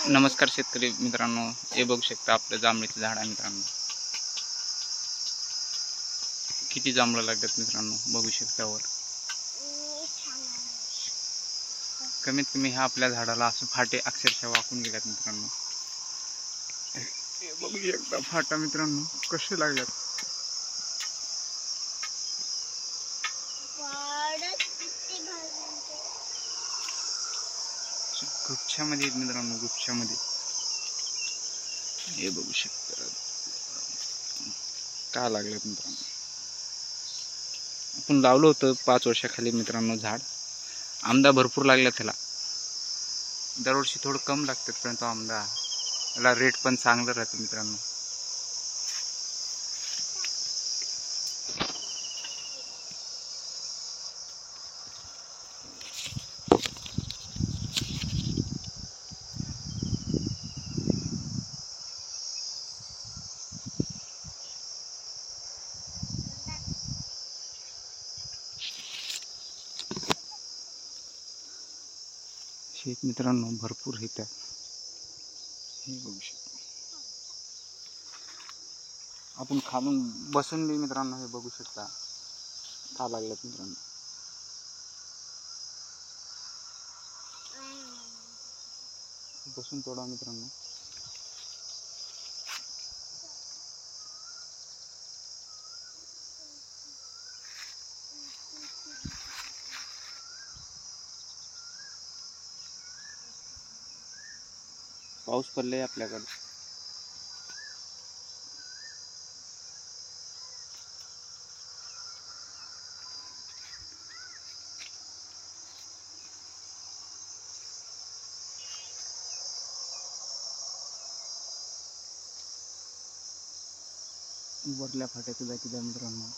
नमस्कार शेतकरी मित्रांनो, हे बघू शकता आपलं जांभळीचं झाड आहे मित्रांनो. किती जांभळं लागतात मित्रांनो, बघू शकता वर. कमीत कमी ह्या आपल्या झाडाला असं फाटे अक्षरशः वाकून गेल्यात मित्रांनो. हे बघू शकता फाटा मित्रांनो कसे लागल्यात. गुच्छामध्ये मित्रांनो, गुच्छामध्ये हे बघू शकता का लागल्यात मित्रांनो. आपण लावलं होतं 5 वर्षाखाली मित्रांनो झाड. आंबा भरपूर लागला त्याला. दरवर्षी थोडं कम लागतात परंतु आंबा याला रेट पण चांगलं राहतं मित्रांनो. शेत मित्रांनो भरपूर आहे त्या. हे बघू शकता आपण खालून बसून बी मित्रांनो हे बघू शकता का लागल्यात मित्रांनो. बसून तोडा मित्रांनो. पाऊस पडलाय आपल्याकडे. वरल्या फाट्यात जायचं मित्रांनो.